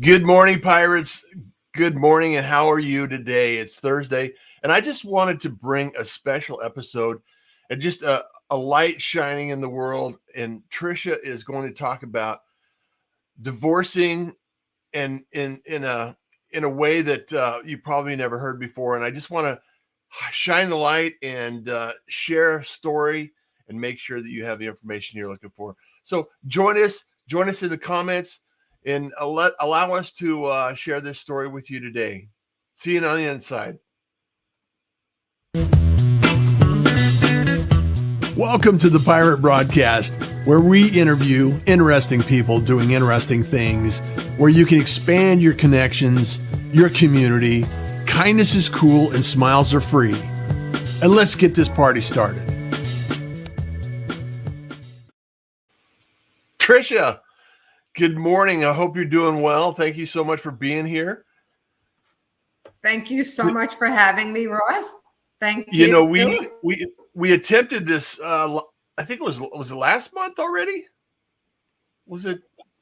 Good morning, pirates. Good morning, and how are you today? It's Thursday, and I just wanted to bring a special episode and just a light shining in the world. And Tricia is going to talk about divorcing and in a way that you probably never heard before. And I just want to shine the light and share a story and make sure that you have the information you're looking for. So join us in the comments and allow us to share this story with you today. See you on the inside. Welcome to the Pirate Broadcast, where we interview interesting people doing interesting things, where you can expand your connections, your community. Kindness is cool and smiles are free. And let's get this party started. Tricia, good morning. I hope you're doing well. Thank you so much for being here. Thank you so much for having me, Ross. Thank you. You know, we attempted this. I think was it last month already? Was it?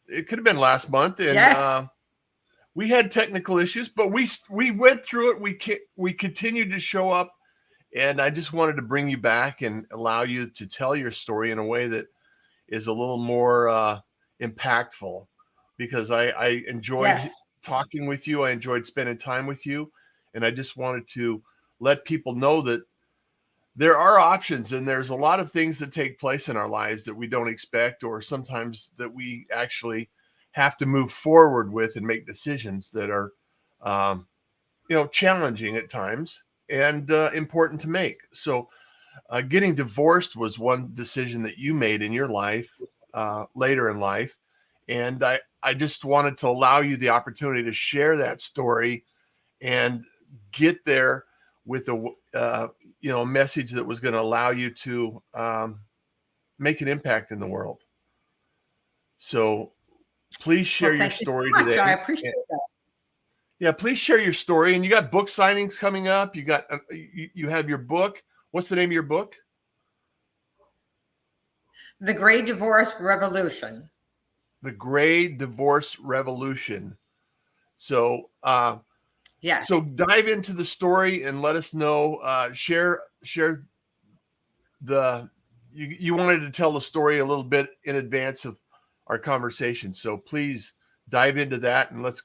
It could have been last month. And yes. We had technical issues, but we went through it. We continued to show up, and I just wanted to bring you back and allow you to tell your story in a way that is a little more impactful, because I enjoyed talking with you. I enjoyed spending time with you, and I just wanted to let people know that there are options, and there's a lot of things that take place in our lives that we don't expect, or sometimes that we actually have to move forward with and make decisions that are, challenging at times and important to make. So getting divorced was one decision that you made in your life later in life. And I just wanted to allow you the opportunity to share that story and get there with a message that was going to allow you to make an impact in the world. So please share your story today. I appreciate that. Yeah, please share your story. And you got book signings coming up. You got you have your book. What's the name of your book? The Great Divorce Revolution. The Great Divorce Revolution. So yes. So dive into the story and let us know. Share the you wanted to tell the story a little bit in advance of our conversation. So please dive into that and let's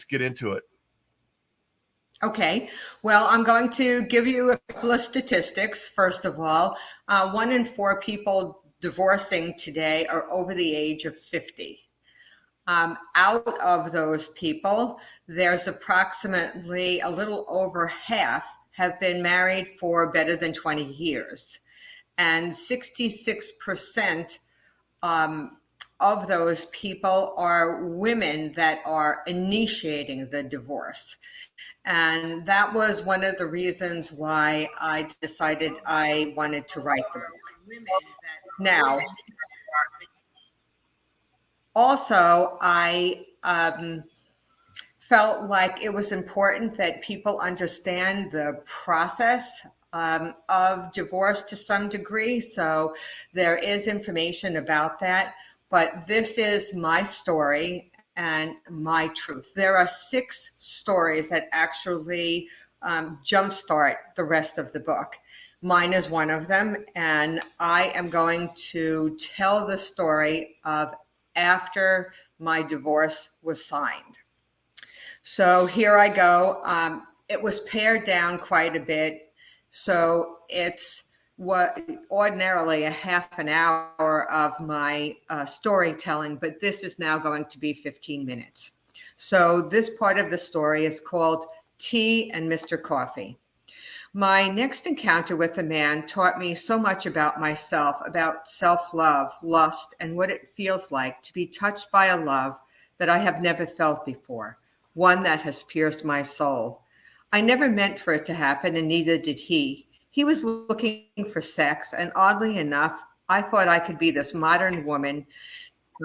get into it. Okay. Well, I'm going to give you a couple of statistics. First of all, 1 in 4 people divorcing today are over the age of 50. Out of those people, there's approximately a little over half have been married for better than 20 years. And 66% of those people are women that are initiating the divorce. And that was one of the reasons why I decided I wanted to write the book. Now, also, I felt like it was important that people understand the process of divorce to some degree. So there is information about that, but this is my story and my truth. There are 6 stories that actually jumpstart the rest of the book. Mine is one of them, and I am going to tell the story of after my divorce was signed. So here I go. It was pared down quite a bit. So it's what ordinarily a half an hour of my storytelling, but this is now going to be 15 minutes. So this part of the story is called Tea and Mr. Coffee. My next encounter with a man taught me so much about myself, about self-love, lust, and what it feels like to be touched by a love that I have never felt before, one that has pierced my soul. I never meant for it to happen, and neither did he. He was looking for sex, and oddly enough, I thought I could be this modern woman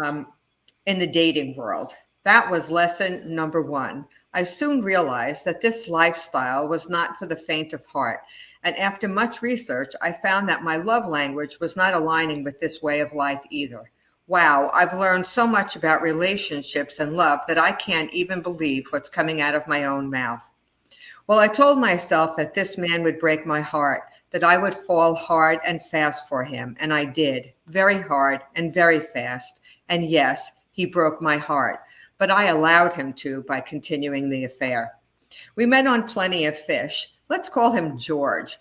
in the dating world. That was lesson number 1. I soon realized that this lifestyle was not for the faint of heart. And after much research, I found that my love language was not aligning with this way of life either. Wow, I've learned so much about relationships and love that I can't even believe what's coming out of my own mouth. Well, I told myself that this man would break my heart, that I would fall hard and fast for him, and I did, very hard and very fast. And yes, he broke my heart, but I allowed him to by continuing the affair. We met on Plenty of Fish. Let's call him George.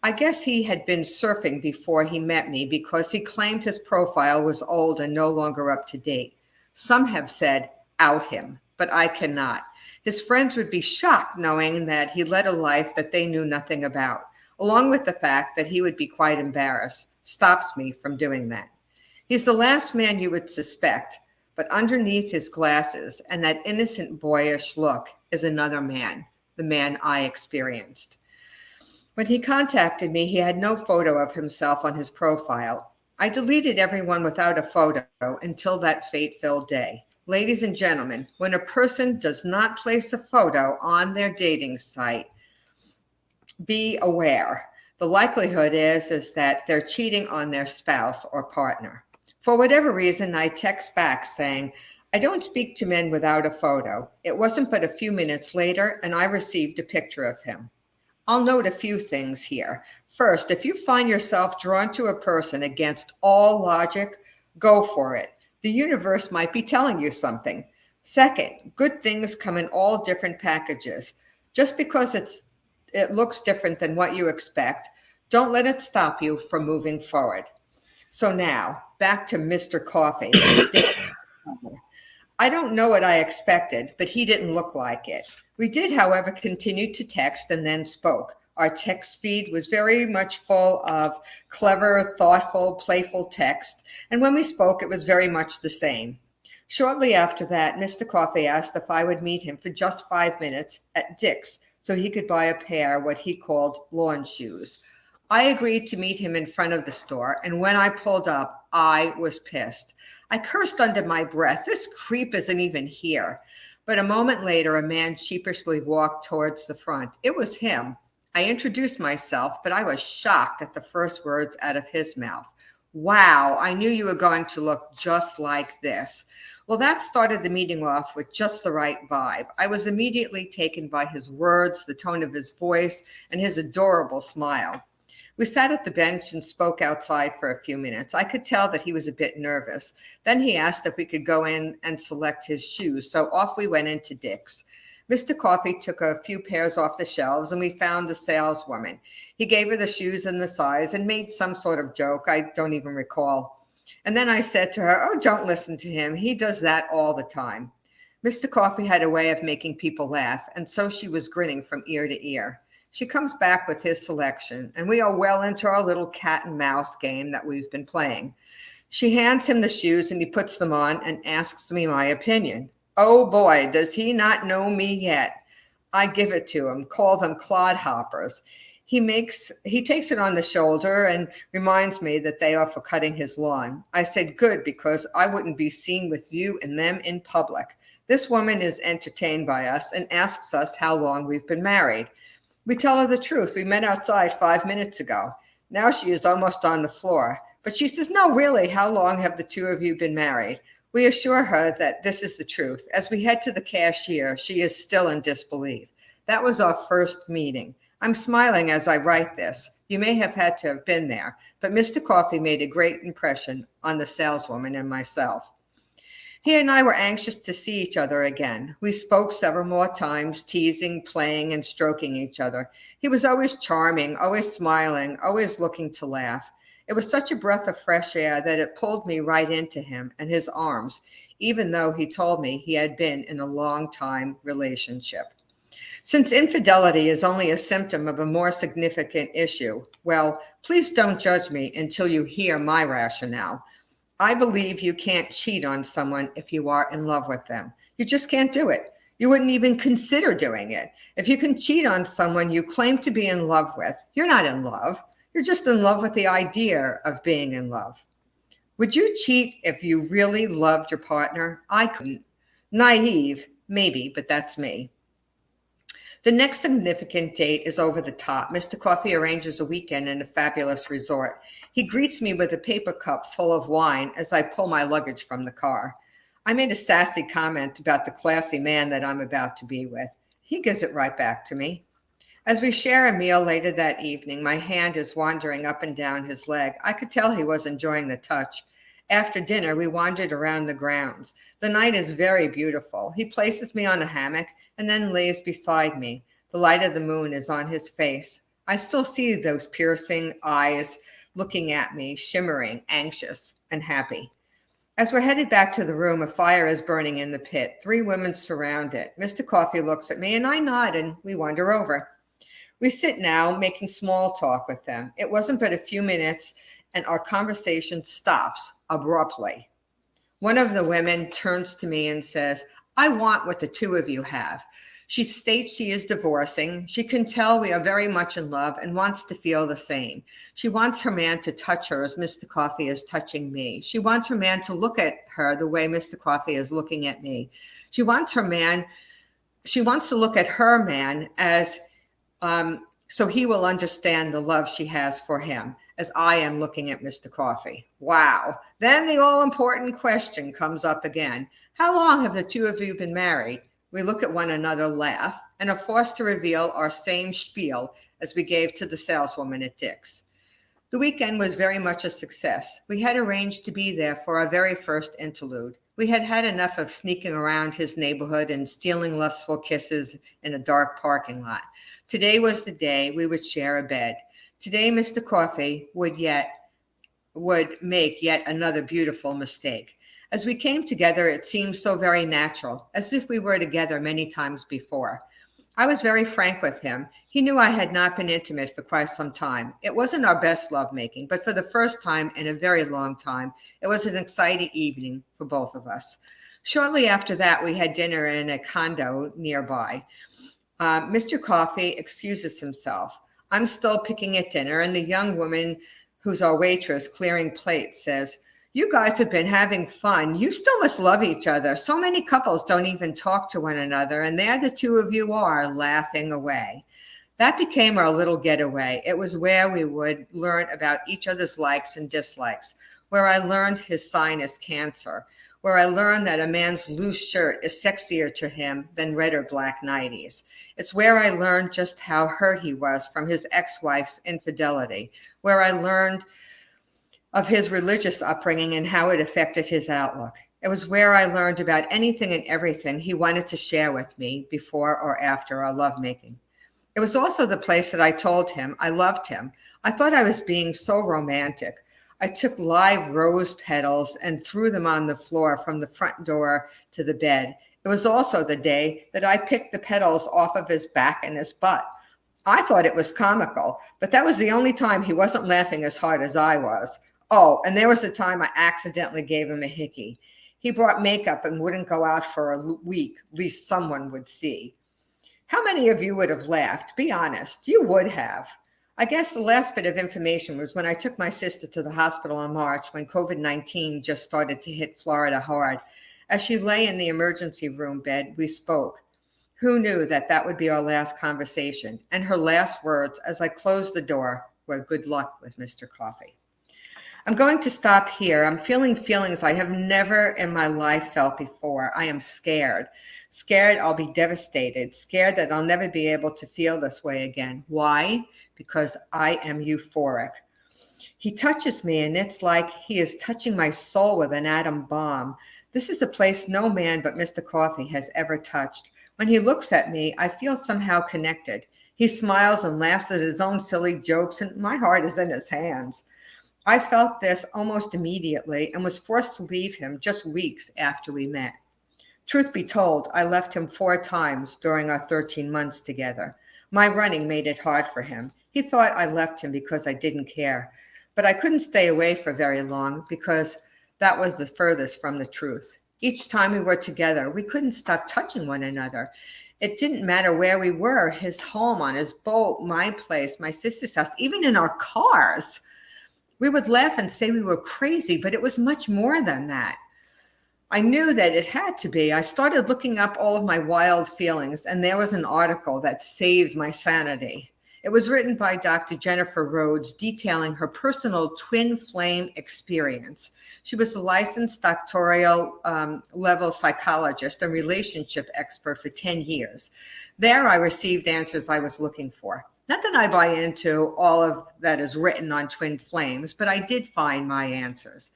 I guess he had been surfing before he met me because he claimed his profile was old and no longer up to date. Some have said, out him, but I cannot. His friends would be shocked knowing that he led a life that they knew nothing about, along with the fact that he would be quite embarrassed. Stops me from doing that. He's the last man you would suspect, but underneath his glasses and that innocent boyish look is another man, the man I experienced. When he contacted me, he had no photo of himself on his profile. I deleted everyone without a photo until that fate filled day. Ladies and gentlemen, when a person does not place a photo on their dating site, be aware. The likelihood is that they're cheating on their spouse or partner. For whatever reason, I text back saying, I don't speak to men without a photo. It wasn't but a few minutes later, and I received a picture of him. I'll note a few things here. First, if you find yourself drawn to a person against all logic, go for it. The universe might be telling you something. Second, good things come in all different packages. Just because it looks different than what you expect, don't let it stop you from moving forward. So now, back to Mr. Coffee, his date. I don't know what I expected, but he didn't look like it. We did, however, continue to text and then spoke. Our text feed was very much full of clever, thoughtful, playful text, and when we spoke, it was very much the same. Shortly after that, Mr. Coffee asked if I would meet him for just 5 minutes at Dick's so he could buy a pair what he called lawn shoes. I agreed to meet him in front of the store, and when I pulled up, I was pissed. I cursed under my breath. This creep isn't even here. But a moment later, a man sheepishly walked towards the front. It was him. I introduced myself, but I was shocked at the first words out of his mouth. Wow, I knew you were going to look just like this. Well, that started the meeting off with just the right vibe. I was immediately taken by his words, the tone of his voice, and his adorable smile. We sat at the bench and spoke outside for a few minutes. I could tell that he was a bit nervous. Then he asked if we could go in and select his shoes, so off we went into Dick's. Mr. Coffee took a few pairs off the shelves, and we found the saleswoman. He gave her the shoes and the size and made some sort of joke. I don't even recall. And then I said to her, oh, don't listen to him. He does that all the time. Mr. Coffee had a way of making people laugh, and so she was grinning from ear to ear. She comes back with his selection, and we are well into our little cat and mouse game that we've been playing. She hands him the shoes, and he puts them on and asks me my opinion. Oh boy, does he not know me yet? I give it to him, call them clodhoppers. He takes it on the shoulder and reminds me that they are for cutting his lawn. I said, good, because I wouldn't be seen with you and them in public. This woman is entertained by us and asks us how long we've been married. We tell her the truth. We met outside 5 minutes ago. Now she is almost on the floor. But she says, no, really, how long have the two of you been married? We assure her that this is the truth. As we head to the cashier, she is still in disbelief. That was our first meeting. I'm smiling as I write this. You may have had to have been there, but Mr. Coffee made a great impression on the saleswoman and myself. He and I were anxious to see each other again. We spoke several more times, teasing, playing, and stroking each other. He was always charming, always smiling, always looking to laugh. It was such a breath of fresh air that it pulled me right into him and his arms, even though he told me he had been in a long-time relationship. Since infidelity is only a symptom of a more significant issue, well, please don't judge me until you hear my rationale. I believe you can't cheat on someone if you are in love with them. You just can't do it. You wouldn't even consider doing it. If you can cheat on someone you claim to be in love with, you're not in love. You're just in love with the idea of being in love. Would you cheat if you really loved your partner? I couldn't. Naive, maybe, but that's me. The next significant date is over the top. Mr. Coffee arranges a weekend in a fabulous resort. He greets me with a paper cup full of wine as I pull my luggage from the car. I made a sassy comment about the classy man that I'm about to be with. He gives it right back to me. As we share a meal later that evening, my hand is wandering up and down his leg. I could tell he was enjoying the touch. After dinner, we wandered around the grounds. The night is very beautiful. He places me on a hammock and then lays beside me. The light of the moon is on his face. I still see those piercing eyes looking at me, shimmering, anxious, and happy. As we're headed back to the room, a fire is burning in the pit. 3 women surround it. Mr. Coffee looks at me and I nod and we wander over. We sit now, making small talk with them. It wasn't but a few minutes, and our conversation stops abruptly. One of the women turns to me and says, I want what the two of you have. She states she is divorcing. She can tell we are very much in love and wants to feel the same. She wants her man to touch her as Mr. Coffee is touching me. She wants her man to look at her the way Mr. Coffee is looking at me. She wants to look at her man as so he will understand the love she has for him as I am looking at Mr. Coffee. Wow. Then the all-important question comes up again. How long have the two of you been married? We look at one another, laugh, and are forced to reveal our same spiel as we gave to the saleswoman at Dick's. The weekend was very much a success. We had arranged to be there for our very first interlude. We had had enough of sneaking around his neighborhood and stealing lustful kisses in a dark parking lot. Today was the day we would share a bed. Today, Mr. Coffee would make yet another beautiful mistake. As we came together, it seemed so very natural, as if we were together many times before. I was very frank with him. He knew I had not been intimate for quite some time. It wasn't our best lovemaking, but for the first time in a very long time, it was an exciting evening for both of us. Shortly after that, we had dinner in a condo nearby. Mr. Coffee excuses himself. I'm still picking at dinner, and the young woman who's our waitress clearing plates says, you guys have been having fun. You still must love each other. So many couples don't even talk to one another, and there the two of you are laughing away. That became our little getaway. It was where we would learn about each other's likes and dislikes, where I learned his sinus cancer, where I learned that a man's loose shirt is sexier to him than red or black nighties. It's where I learned just how hurt he was from his ex-wife's infidelity, where I learned of his religious upbringing and how it affected his outlook. It was where I learned about anything and everything he wanted to share with me before or after our lovemaking. It was also the place that I told him I loved him. I thought I was being so romantic. I took live rose petals and threw them on the floor from the front door to the bed. It was also the day that I picked the petals off of his back and his butt. I thought it was comical, but that was the only time he wasn't laughing as hard as I was. Oh, and there was a time I accidentally gave him a hickey. He brought makeup and wouldn't go out for a week, at least someone would see. How many of you would have laughed? Be honest. You would have. I guess the last bit of information was when I took my sister to the hospital in March when COVID-19 just started to hit Florida hard. As she lay in the emergency room bed, we spoke. Who knew that that would be our last conversation? And her last words as I closed the door were, good luck with Mr. Coffee. I'm going to stop here. I'm feeling feelings I have never in my life felt before. I am scared. Scared I'll be devastated. Scared that I'll never be able to feel this way again. Why? Because I am euphoric. He touches me and it's like he is touching my soul with an atom bomb. This is a place no man but Mr. Coffee has ever touched. When he looks at me, I feel somehow connected. He smiles and laughs at his own silly jokes, and my heart is in his hands. I felt this almost immediately and was forced to leave him just weeks after we met. Truth be told, I left him 4 times during our 13 months together. My running made it hard for him. He thought I left him because I didn't care. But I couldn't stay away for very long because that was the furthest from the truth. Each time we were together, we couldn't stop touching one another. It didn't matter where we were, his home, on his boat, my place, my sister's house, even in our cars. We would laugh and say we were crazy, but it was much more than that. I knew that it had to be. I started looking up all of my wild feelings, and there was an article that saved my sanity. It was written by Dr. Jennifer Rhodes, detailing her personal twin flame experience. She was a licensed doctoral level psychologist and relationship expert for 10 years. There, I received answers I was looking for. Not that I buy into all of that is written on twin flames, but I did find my answers.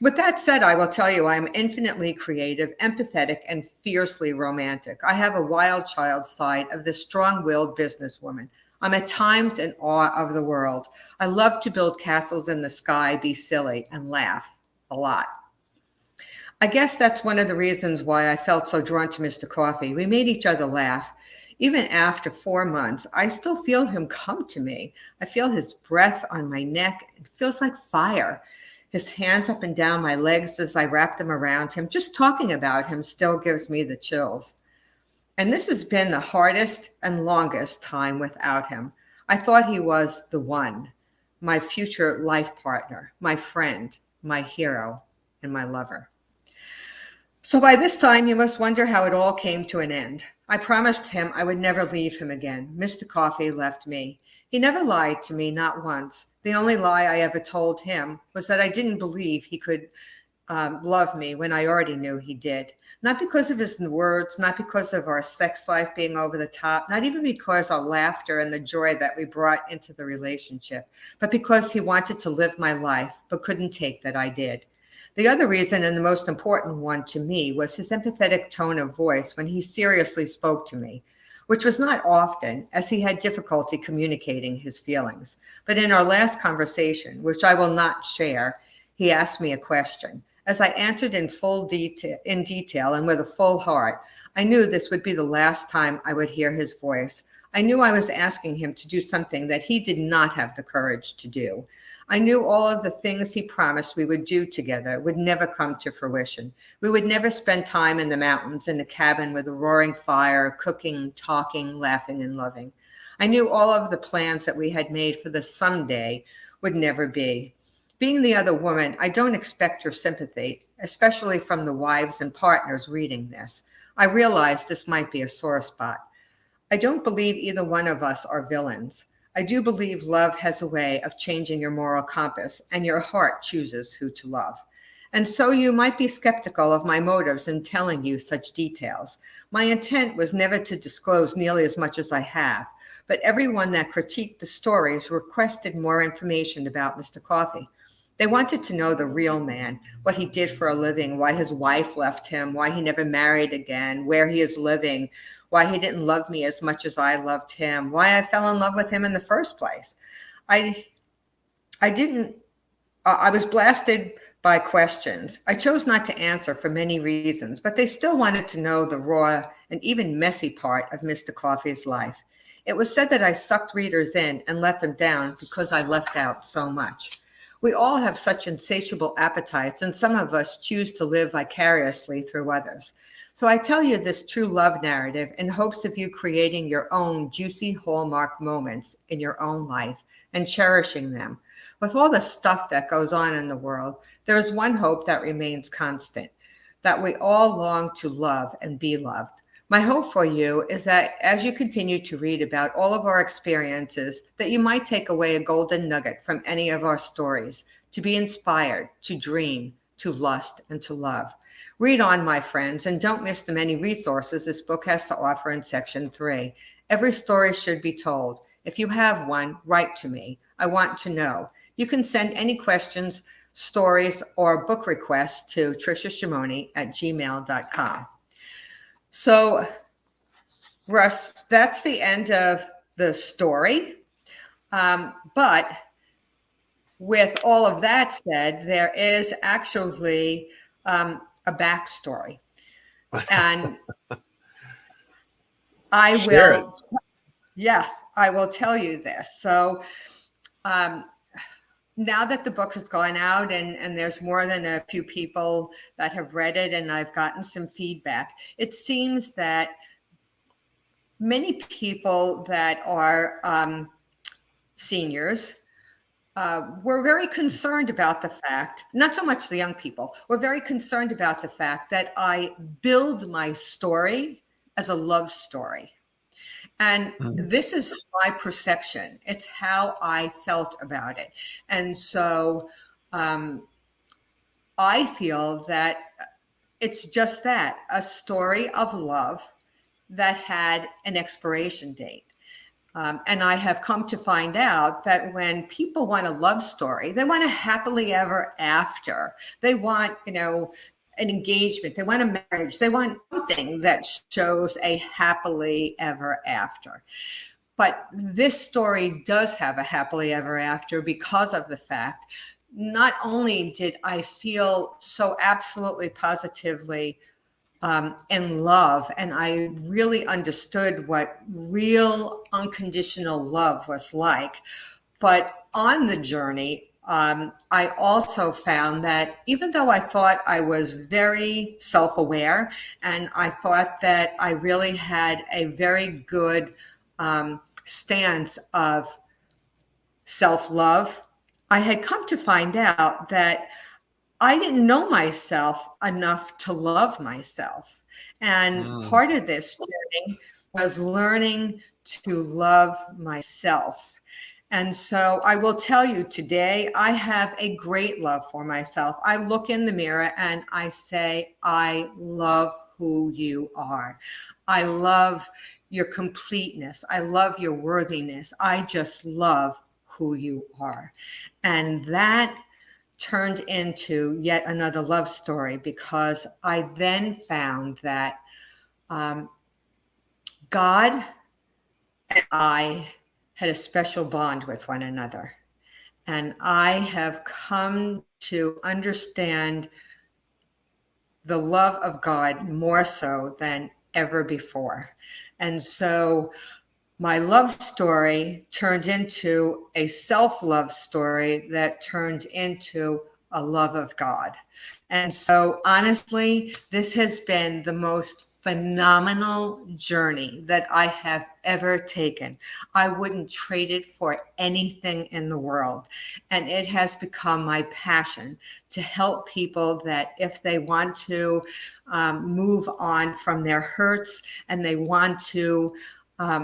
With that said, I will tell you I am infinitely creative, empathetic, and fiercely romantic. I have a wild child side of this strong willed businesswoman. I'm at times in awe of the world. I love to build castles in the sky, be silly, and laugh a lot. I guess that's one of the reasons why I felt so drawn to Mr. Coffee. We made each other laugh. Even after 4 months, I still feel him come to me. I feel his breath on my neck. It feels like fire. His hands up and down my legs as I wrap them around him. Just talking about him still gives me the chills. And this has been the hardest and longest time without him. I thought he was the one, my future life partner, my friend, my hero, and my lover. So by this time, you must wonder how it all came to an end. I promised him I would never leave him again. Mr. Coffee left me. He never lied to me, not once. The only lie I ever told him was that I didn't believe he could love me when I already knew he did. Not because of his words, not because of our sex life being over the top, not even because our laughter and the joy that we brought into the relationship, but because he wanted to live my life, but couldn't take that I did. The other reason, and the most important one to me, was his empathetic tone of voice when he seriously spoke to me, which was not often, as he had difficulty communicating his feelings. But in our last conversation, which I will not share, he asked me a question. As I answered in detail and with a full heart, I knew this would be the last time I would hear his voice. I knew I was asking him to do something that he did not have the courage to do. I knew all of the things he promised we would do together would never come to fruition. We would never spend time in the mountains in a cabin with a roaring fire, cooking, talking, laughing, and loving. I knew all of the plans that we had made for the someday would never be. Being the other woman, I don't expect your sympathy, especially from the wives and partners reading this. I realize this might be a sore spot. I don't believe either one of us are villains. I do believe love has a way of changing your moral compass, and your heart chooses who to love. And so you might be skeptical of my motives in telling you such details. My intent was never to disclose nearly as much as I have, but everyone that critiqued the stories requested more information about Mr. Coffey. They wanted to know the real man, what he did for a living, why his wife left him, why he never married again, where he is living, why he didn't love me as much as I loved him, why I fell in love with him in the first place. I I didn't I was blasted by questions. I chose not to answer for many reasons, but they still wanted to know the raw and even messy part of Mr. Coffey's life. It was said that I sucked readers in and let them down because I left out so much. We all have such insatiable appetites, and some of us choose to live vicariously through others. So I tell you this true love narrative in hopes of you creating your own juicy hallmark moments in your own life and cherishing them. With all the stuff that goes on in the world, there is one hope that remains constant, that we all long to love and be loved. My hope for you is that as you continue to read about all of our experiences, that you might take away a golden nugget from any of our stories, to be inspired, to dream, to lust, and to love. Read on, my friends, and don't miss the many resources this book has to offer in Section 3. Every story should be told. If you have one, write to me. I want to know. You can send any questions, stories, or book requests to triciascimone@gmail.com. So, Russ, that's the end of the story. But with all of that said, there is actually a backstory. And I Share it. will, yes, I will tell you this. So, um, now that the book has gone out and there's more than a few people that have read it and I've gotten some feedback, it seems that many people that are seniors we're very concerned about the fact, not so much the young people, we're very concerned about the fact that I build my story as a love story. And Mhm. this is my perception. It's how I felt about it. And so um, I feel that it's just that, a story of love that had an expiration date. And I have come to find out that when people want a love story, they want a happily ever after. They want, an engagement. They want a marriage. They want something that shows a happily ever after. But this story does have a happily ever after because of the fact not only did I feel so absolutely positively in love, and I really understood what real unconditional love was like. But on the journey, I also found that even though I thought I was very self aware and I thought that I really had a very good stance of self love, I had come to find out that I didn't know myself enough to love myself. And Mm. part of this journey was learning to love myself. And so I will tell you today, I have a great love for myself. I look in the mirror and I say, I love who you are. I love your completeness. I love your worthiness. I just love who you are. And that turned into yet another love story because I then found that um, God and I had a special bond with one another. And I have come to understand the love of God more so than ever before. And so my love story turned into a self love story that turned into a love of God. And so, honestly, this has been the most phenomenal journey that I have ever taken. I wouldn't trade it for anything in the world. And it has become my passion to help people that if they want to move on from their hurts and they want to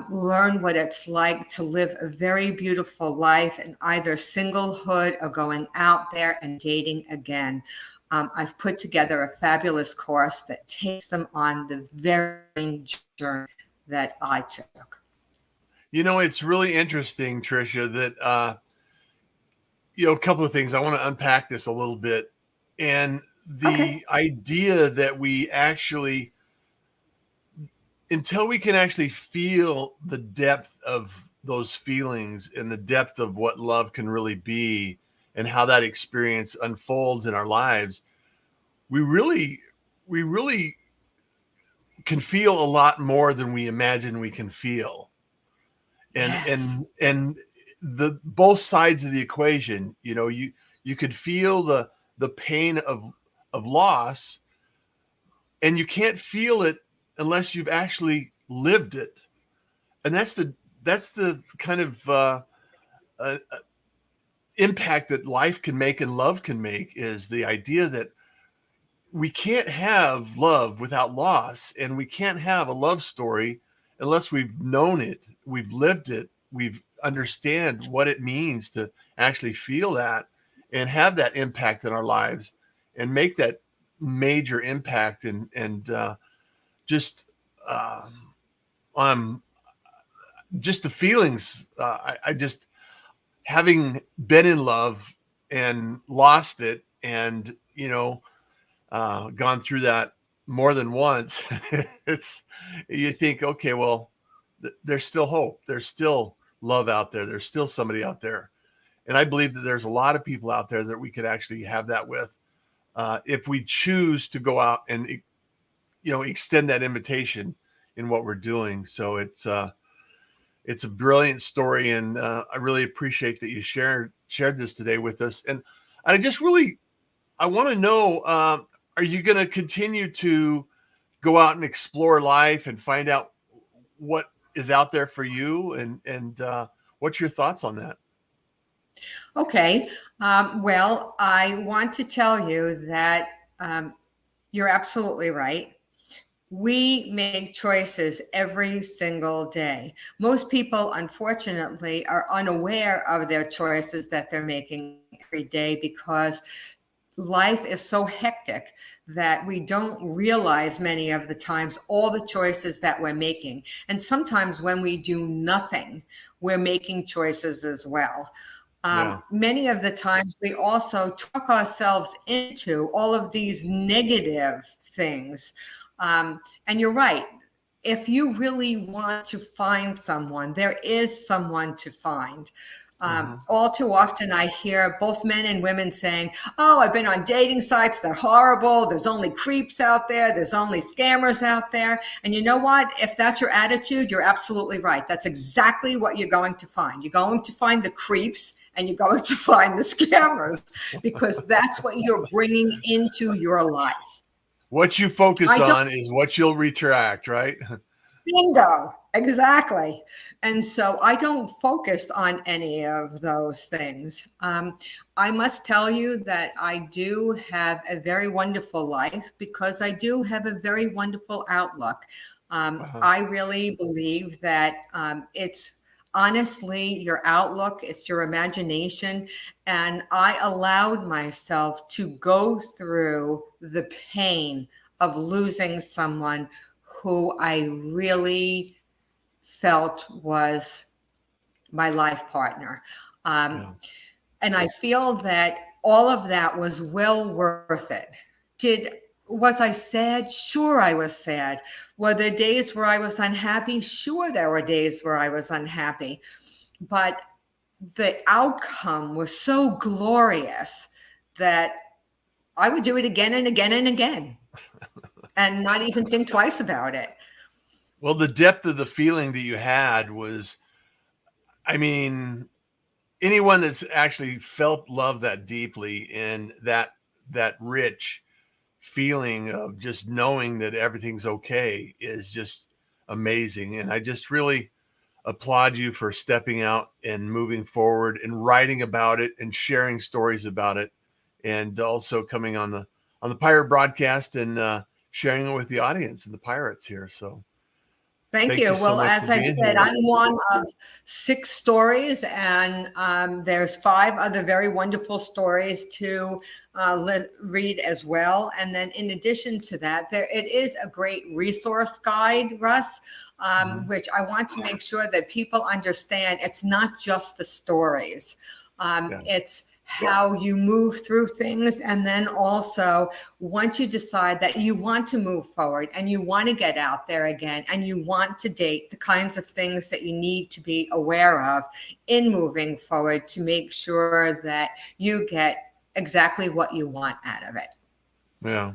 learn what it's like to live a very beautiful life in either singlehood or going out there and dating again. I've put together a fabulous course that takes them on the very journey that I took. It's really interesting, Tricia, that a couple of things. I want to unpack this a little bit. And Okay. the idea that we actually, until we can actually feel the depth of those feelings and the depth of what love can really be and how that experience unfolds in our lives, we really, we really can feel a lot more than we imagine we can feel. and Yes. and and the both sides of the equation, you could feel the pain of loss, and you can't feel it unless you've actually lived it. And that's the kind of uh, impact that life can make and love can make, is the idea that we can't have love without loss, and we can't have a love story unless we've known it, we've lived it, we've understand what it means to actually feel that and have that impact in our lives and make that major impact. And just um just the feelings, I just, having been in love and lost it, and gone through that more than once, it's, you think, okay, well, there's still hope. There's still love out there. There's still somebody out there. And I believe that there's a lot of people out there that we could actually have that with, if we choose to go out and, extend that invitation in what we're doing. So it's a brilliant story, and I really appreciate that you shared this today with us. And I just really, I want to know, are you going to continue to go out and explore life and find out what is out there for you? And what's your thoughts on that? Okay. Well, I want to tell you that you're absolutely right. We make choices every single day. Most people, unfortunately, are unaware of their choices that they're making every day because life is so hectic that we don't realize many of the times all the choices that we're making. And sometimes when we do nothing, we're making choices as well. Yeah. Many of the times we also talk ourselves into all of these negative things. And you're right. If you really want to find someone, there is someone to find. Hmm. All too often, I hear both men and women saying, "Oh, I've been on dating sites. They're horrible. There's only creeps out there. There's only scammers out there." And you know what? If that's your attitude, you're absolutely right. That's exactly what you're going to find. You're going to find the creeps and you're going to find the scammers because that's what you're bringing into your life. What you focus I don't on is what you'll retract, right? Bingo. Exactly. And so I don't focus on any of those things. I must tell you that I do have a very wonderful life because I do have a very wonderful outlook. Uh-huh. I really believe that it's honestly your outlook, it's your imagination. And I allowed myself to go through the pain of losing someone who I really felt was my life partner. Um, Yeah. and I feel that all of that was well worth it. Did Was I sad? Sure, I was sad. Were there days where I was unhappy? Sure, there were days where I was unhappy. But the outcome was so glorious that I would do it again and again and again and not even think twice about it. Well, the depth of the feeling that you had was, I mean, anyone that's actually felt love that deeply and that rich feeling of just knowing that everything's okay is just amazing. And I just really applaud you for stepping out and moving forward and writing about it and sharing stories about it, and also coming on the pirate broadcast and sharing it with the audience and the pirates here. So Thank thank you. you so Well, much for as I being said, here. I'm one of six stories, and there's five other very wonderful stories to read as well. And then, in addition to that, there it is a great resource guide, Russ, Mhm. which I want to make sure that people understand. It's not just the stories; Yeah. it's how you move through things, and then also once you decide that you want to move forward and you want to get out there again and you want to date, the kinds of things that you need to be aware of in moving forward to make sure that you get exactly what you want out of it. Yeah.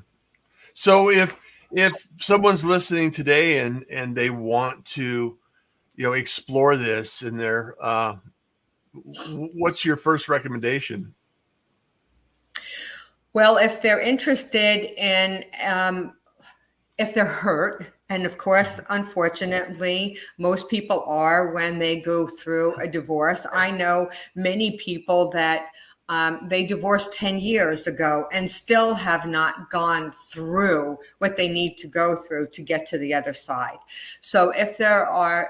So if someone's listening today and they want to, explore this in their what's your first recommendation? Well, if they're interested in if they're hurt, and of course, unfortunately, most people are when they go through a divorce. I know many people that they divorced 10 years ago and still have not gone through what they need to go through to get to the other side. So if there's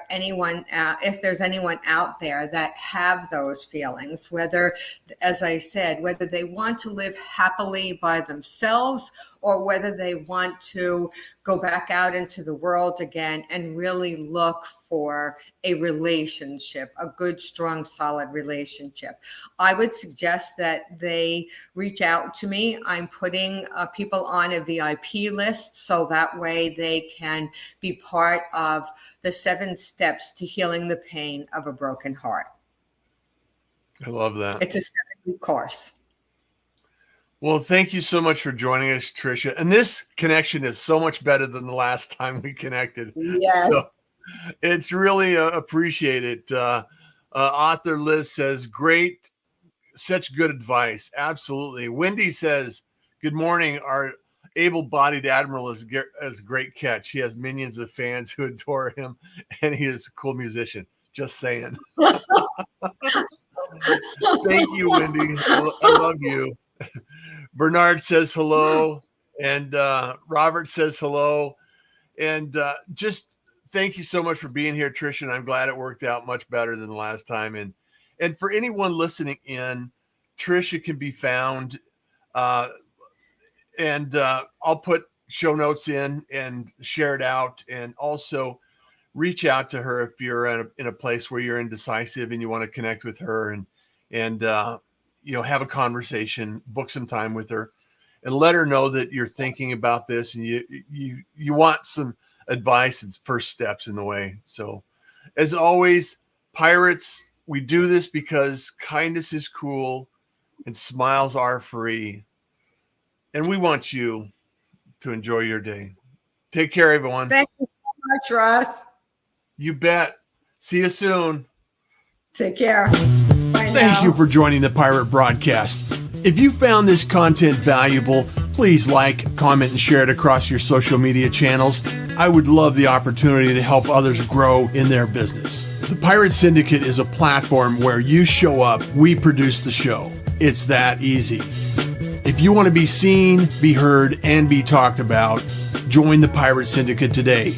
anyone out there that have those feelings, whether, as I said, whether they want to live happily by themselves or whether they want to go back out into the world again and really look for a relationship, a good, strong, solid relationship, I would suggest that they reach out to me. I'm putting people on a VIP list so that way they can be part of the 7 steps to healing the pain of a broken heart. I love that. It's a 7-week course. Well, thank you so much for joining us, Tricia. And this connection is so much better than the last time we connected. So Yes. it's really appreciated. Author Liz says, great, such good advice. Absolutely. Wendy says, good morning. Our able-bodied admiral is a great catch. He has minions of fans who adore him, and he is a cool musician. Just saying. Thank you, Wendy. I love you. Bernard says hello, and Robert says hello. And just thank you so much for being here, Tricia. And I'm glad it worked out much better than the last time. And for anyone listening in, Tricia can be found, and I'll put show notes in and share it out. And also reach out to her if you're in a place where you're indecisive and you want to connect with her and have a conversation, book some time with her, and let her know that you're thinking about this and you want some advice and first steps in the way. So, as always, Pirates, we do this because kindness is cool and smiles are free, and we want you to enjoy your day. Take care, everyone. Thank you so much, Russ. You bet. See you soon. Take care. Bye now. Thank you for joining the Pirate Broadcast. If you found this content valuable, please like, comment, and share it across your social media channels. I would love the opportunity to help others grow in their business. The Pirate Syndicate is a platform where you show up, we produce the show. It's that easy. If you want to be seen, be heard, and be talked about, join the Pirate Syndicate today.